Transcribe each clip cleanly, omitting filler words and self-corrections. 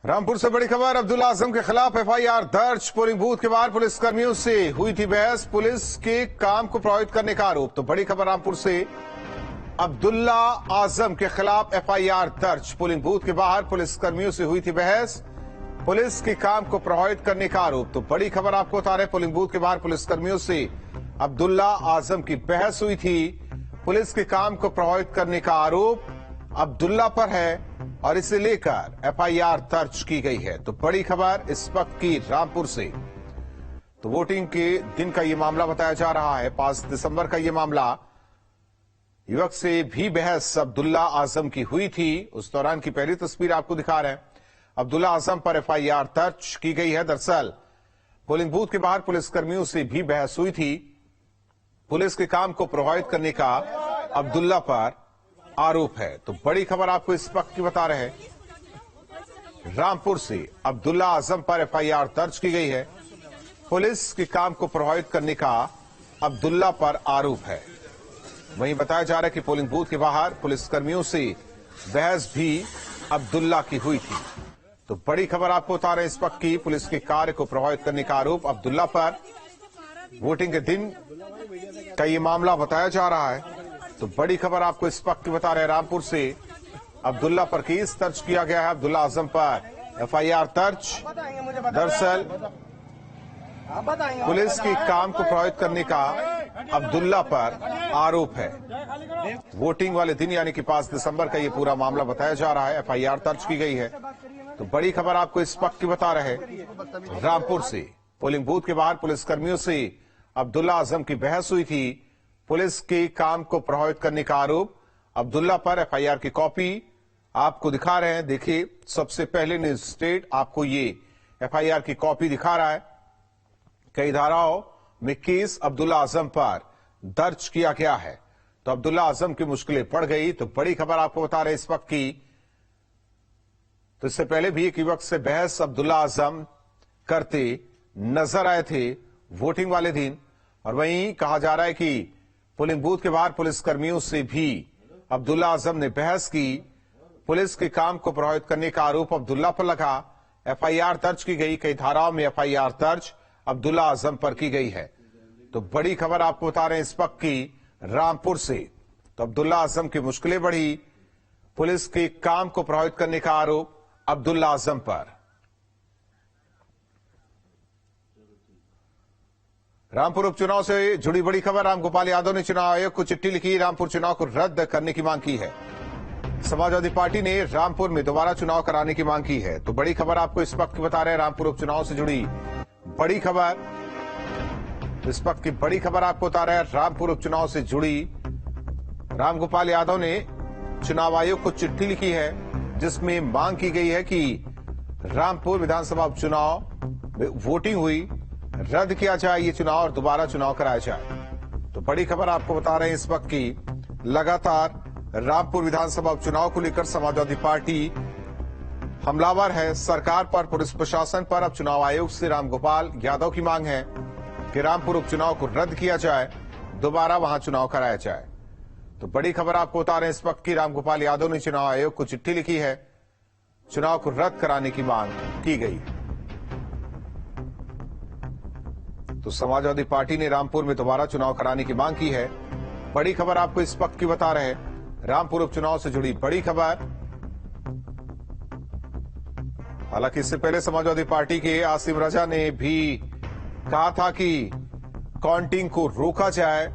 रामपुर से बड़ी खबर। अब्दुल्ला आजम के खिलाफ एफआईआर दर्ज। पोलिंग बूथ के बाहर पुलिस कर्मियों से हुई थी बहस। पुलिस के काम को प्रभावित करने का आरोप। तो बड़ी खबर रामपुर से। अब्दुल्ला आजम के खिलाफ एफआईआर दर्ज। पोलिंग बूथ के बाहर पुलिस कर्मियों से हुई थी बहस। पुलिस के काम को प्रभावित करने का आरोप। तो बड़ी खबर आपको बता रहे, पोलिंग बूथ के बाहर पुलिस कर्मियों से अब्दुल्ला आजम की बहस हुई थी। पुलिस के काम को प्रभावित करने का आरोप अब्दुल्ला पर है और इसे लेकर एफआईआर दर्ज की गई है। तो बड़ी खबर इस वक्त की रामपुर से। तो वोटिंग के दिन का यह मामला बताया जा रहा है। 5 दिसंबर का यह मामला। युवक से भी बहस अब्दुल्ला आजम की हुई थी। उस दौरान की पहली तस्वीर आपको दिखा रहे हैं। अब्दुल्ला आजम पर एफआईआर दर्ज की गई है। दरअसल पोलिंग बूथ के बाहर पुलिसकर्मियों से भी बहस हुई थी। पुलिस के काम को प्रभावित करने का अब्दुल्ला पर आरोप है। तो बड़ी खबर आपको इस वक्त की बता रहे हैं। रामपुर से अब्दुल्ला आजम पर एफआईआर दर्ज की गई है। पुलिस के काम को प्रभावित करने का अब्दुल्ला पर आरोप है। वहीं बताया जा रहा है कि पोलिंग बूथ के बाहर पुलिसकर्मियों से बहस भी अब्दुल्ला की हुई थी। तो बड़ी खबर आपको बता रहे हैं इस वक्त की। पुलिस के कार्य को प्रभावित करने का आरोप अब्दुल्ला पर। वोटिंग के दिन का ये मामला बताया जा रहा है। तो बड़ी खबर आपको इस वक्त की बता रहे हैं। रामपुर से अब्दुल्ला पर केस दर्ज किया गया है। अब्दुल्ला आजम पर एफआईआर दर्ज। दरअसल पुलिस के काम को प्रभावित करने का अब्दुल्ला पर आरोप है। वोटिंग वाले दिन यानी कि 5 दिसंबर का ये पूरा मामला बताया जा रहा है। एफआईआर दर्ज की गई है। तो बड़ी खबर आपको इस वक्त की बता रहे हैं। रामपुर से पोलिंग बूथ के बाहर पुलिसकर्मियों से अब्दुल्ला आजम की बहस हुई थी। पुलिस के काम को प्रभावित करने का आरोप अब्दुल्ला पर। एफआईआर की कॉपी आपको दिखा रहे हैं। देखिए, सबसे पहले न्यूज स्टेट आपको ये एफआईआर की कॉपी दिखा रहा है। कई धाराओं में केस अब्दुल्ला आजम पर दर्ज किया गया है। तो अब्दुल्ला आजम की मुश्किलें बढ़ गई। तो बड़ी खबर आपको बता रहे हैं इस वक्त की। तो इससे पहले भी एक युवक से बहस अब्दुल्ला आजम करते नजर आए थे वोटिंग वाले दिन। और वहीं कहा जा रहा है कि पोलिंग बूथ के बाहर पुलिसकर्मियों से भी अब्दुल्ला आजम ने बहस की। पुलिस के काम को प्रभावित करने का आरोप अब्दुल्ला पर लगा। एफआईआर दर्ज की गई। कई धाराओं में एफआईआर दर्ज अब्दुल्ला आजम पर की गई है। तो बड़ी खबर आपको बता रहे हैं इस वक्त की रामपुर से। तो अब्दुल्ला आजम की मुश्किलें बढ़ी। पुलिस के काम को प्रभावित करने का आरोप अब्दुल्ला आजम पर। रामपुर उपचुनाव से जुड़ी बड़ी खबर। रामगोपाल यादव ने चुनाव आयोग को चिट्ठी लिखी। रामपुर चुनाव को रद्द करने की मांग की है। समाजवादी पार्टी ने रामपुर में दोबारा चुनाव कराने की मांग की है। तो बड़ी खबर आपको इस वक्त बता रहे हैं। रामपुर उपचुनाव से जुड़ी बड़ी खबर। इस वक्त की बड़ी खबर आपको बता रहे हैं। रामपुर उपचुनाव से जुड़ी रामगोपाल यादव ने चुनाव आयोग को चिट्ठी लिखी है, जिसमें मांग की गई है कि रामपुर विधानसभा उपचुनाव में वोटिंग हुई रद्द किया जाए ये चुनाव और दोबारा चुनाव कराया जाए। तो बड़ी खबर आपको बता रहे हैं इस वक्त की। लगातार रामपुर विधानसभा उपचुनाव को लेकर समाजवादी पार्टी हमलावर है। सरकार पर, पुलिस प्रशासन पर। अब चुनाव आयोग से रामगोपाल यादव की मांग है कि रामपुर उपचुनाव को रद्द किया जाए, दोबारा वहां चुनाव कराया जाए। तो बड़ी खबर आपको बता रहे हैं इस वक्त की। रामगोपाल यादव ने चुनाव आयोग को चिट्ठी लिखी है। चुनाव को रद्द कराने की मांग की गई। तो समाजवादी पार्टी ने रामपुर में दोबारा चुनाव कराने की मांग की है। बड़ी खबर आपको इस वक्त की बता रहे हैं। रामपुर उपचुनाव से जुड़ी बड़ी खबर। हालांकि इससे पहले समाजवादी पार्टी के आसिम रजा ने भी कहा था कि काउंटिंग को रोका जाए।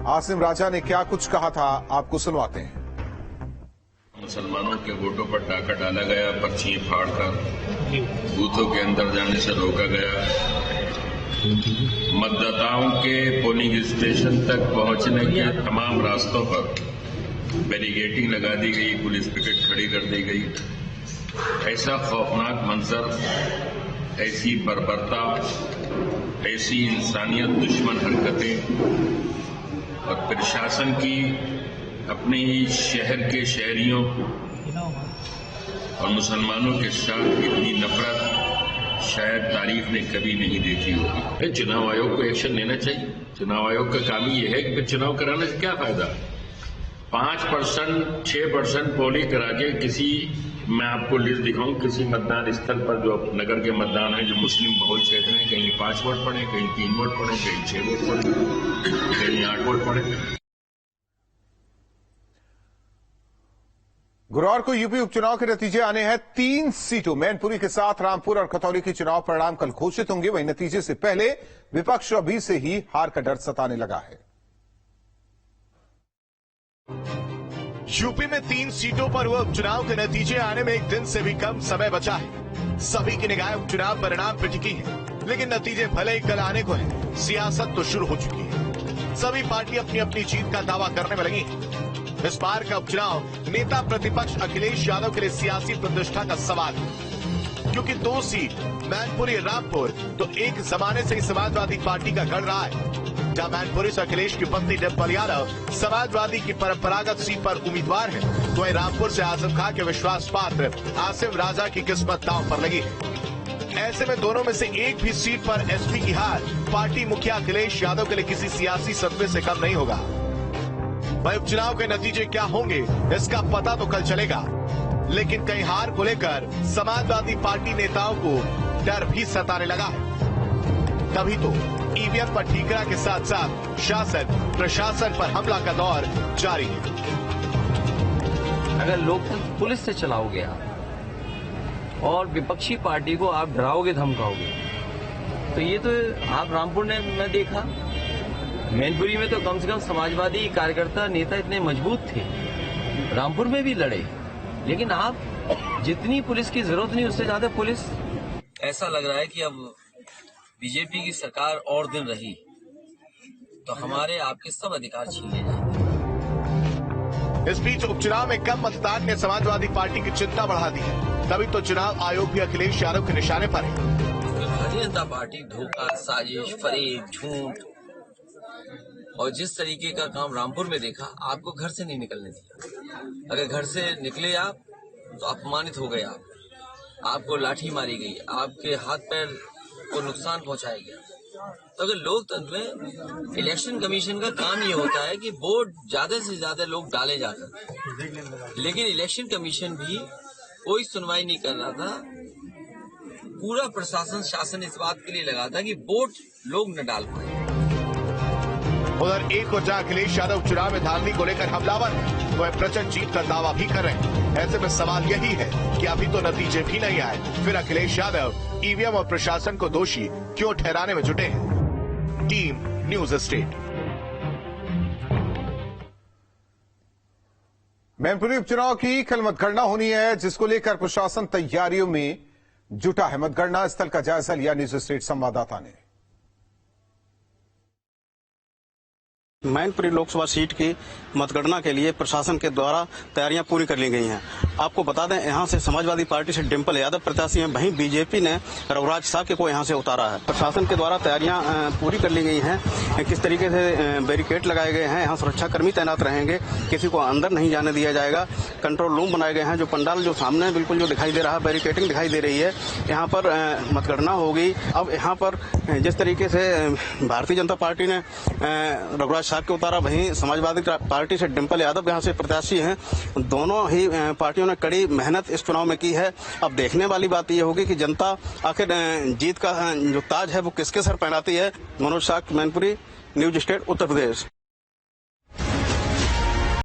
आसिम राजा ने क्या कुछ कहा था, आपको सुनवाते हैं। मुसलमानों के वोटों पर डाका डाला गया, पर्चियां फाड़कर बूथों के अंदर जाने से रोका गया। मतदाताओं के पोलिंग स्टेशन तक पहुंचने के तमाम रास्तों पर बैरिकेडिंग लगा दी गई, पुलिस पिकेट खड़ी कर दी गई। ऐसा खौफनाक मंजर, ऐसी बर्बरता, ऐसी इंसानियत दुश्मन हरकतें और प्रशासन की अपने ही शहर के शहरियों और मुसलमानों के साथ इतनी नफरत शायद तारीख ने कभी नहीं देखी होगी। चुनाव आयोग को एक्शन लेना चाहिए। चुनाव आयोग का काम ही यह है कि फिर चुनाव कराने से क्या फायदा। 5%, 6% पोलिंग करा के किसी मैं आपको लिस्ट दिखाऊं किसी मतदान स्थल पर जो नगर के मतदान है जो मुस्लिम बहुल क्षेत्र है, कहीं 5 वोट पड़े, कहीं 3 वोट पड़े, कहीं 6 वोट पड़े, कहीं 8 वोट पड़े। गुरुवार को यूपी उपचुनाव के नतीजे आने हैं 3 सीटों। मैनपुरी के साथ रामपुर और खतौली की चुनाव परिणाम कल घोषित होंगे। वहीं नतीजे से पहले विपक्ष अभी से ही हार का डर सताने लगा है। यूपी में 3 सीटों पर हुए उपचुनाव के नतीजे आने में एक दिन से भी कम समय बचा है। सभी की निगाहें उपचुनाव परिणाम पर टिकी है, लेकिन नतीजे भले ही कल आने को है, सियासत तो शुरू हो चुकी है। सभी पार्टी अपनी अपनी जीत का दावा करने में लगी है। इस बार का उपचुनाव नेता प्रतिपक्ष अखिलेश यादव के लिए सियासी प्रतिष्ठा का सवाल है, क्योंकि 2 सीट मैनपुरी रामपुर तो एक जमाने से ही समाजवादी पार्टी का गढ़ रहा है। जहां मैनपुरी से अखिलेश की पत्नी डिम्पल यादव समाजवादी की परंपरागत सीट पर उम्मीदवार है, तो वहीं रामपुर से आजम खां के विश्वास पात्र आसिफ राजा की किस्मत दांव पर लगी है। ऐसे में दोनों में से एक भी सीट पर एसपी की हार पार्टी मुखिया अखिलेश यादव के लिए किसी सियासी सदमे से कम नहीं होगा। वहीं उपचुनाव के नतीजे क्या होंगे इसका पता तो कल चलेगा, लेकिन कई हार को लेकर समाजवादी पार्टी नेताओं को डर भी सताने लगा है। तभी तो ईवीएम पर ठीकरा के साथ साथ शासन प्रशासन पर हमला का दौर जारी है। अगर लोकतंत्र पुलिस से चलाओगे आप और विपक्षी पार्टी को आप डराओगे धमकाओगे, तो ये तो आप रामपुर ने मैं देखा, मैनपुरी में तो कम से कम समाजवादी कार्यकर्ता नेता इतने मजबूत थे, रामपुर में भी लड़े, लेकिन आप जितनी पुलिस की जरूरत नहीं उससे ज्यादा पुलिस। ऐसा लग रहा है कि अब बीजेपी की सरकार और दिन रही तो हमारे आपके सब अधिकार छीन लिए जाएंगे। इस बीच उपचुनाव में कम मतदान ने समाजवादी पार्टी की चिंता बढ़ा दी है। तभी तो चुनाव आयोग भी अखिलेश यादव के निशाने पर है। भारतीय जनता पार्टी धोखा, साजिश, फरेब, झूठ और जिस तरीके का काम रामपुर में देखा, आपको घर से नहीं निकलने दिया। अगर घर से निकले आप तो अपमानित हो गए, आपको लाठी मारी गई, आपके हाथ पैर को नुकसान पहुंचाया गया। तो अगर लोकतंत्र में इलेक्शन कमीशन का काम ये होता है कि वोट ज्यादा से ज्यादा लोग डाले जाकर, लेकिन इलेक्शन कमीशन भी कोई सुनवाई नहीं कर रहा था। पूरा प्रशासन शासन इस बात के लिए लगा था कि वोट लोग न डाल पाए। उधर एक और जहां अखिलेश यादव चुनाव में धांधली को लेकर हमलावर है, वह प्रचंड जीत का दावा भी कर रहे हैं। ऐसे में सवाल यही है कि अभी तो नतीजे भी नहीं आए, फिर अखिलेश यादव ईवीएम और प्रशासन को दोषी क्यों ठहराने में जुटे हैं। Team news state. मैनपुरी उपचुनाव की कल मतगणना होनी है, जिसको लेकर प्रशासन तैयारियों में जुटा है। मतगणना स्थल का जायजा लिया न्यूज स्टेट संवाददाता ने। मैनपुरी लोकसभा सीट की मतगणना के लिए प्रशासन के द्वारा तैयारियां पूरी कर ली गई हैं। आपको बता दें, यहां से समाजवादी पार्टी से डिम्पल यादव प्रत्याशी हैं, वहीं बीजेपी ने रघुराज साहब को यहां से उतारा है। प्रशासन के द्वारा तैयारियां पूरी कर ली गई हैं। किस तरीके से बैरिकेड लगाए गए हैं, यहाँ सुरक्षाकर्मी तैनात रहेंगे, किसी को अंदर नहीं जाने दिया जाएगा। कंट्रोल रूम बनाए गए हैं। जो पंडाल जो सामने बिल्कुल जो दिखाई दे रहा है, बैरिकेडिंग दिखाई दे रही है, यहाँ पर मतगणना होगी। अब यहाँ पर जिस तरीके से भारतीय जनता पार्टी ने रघुराज साहब को उतारा, वहीं समाजवादी पार्टी से डिम्पल यादव यहाँ से प्रत्याशी हैं। दोनों ही पार्टियों ने कड़ी मेहनत इस चुनाव में की है। अब देखने वाली बात यह होगी कि जनता आखिर जीत का जो ताज है वो किसके सर पहनाती है। मनोज साख, मैनपुरी, न्यूज स्टेट, उत्तर प्रदेश।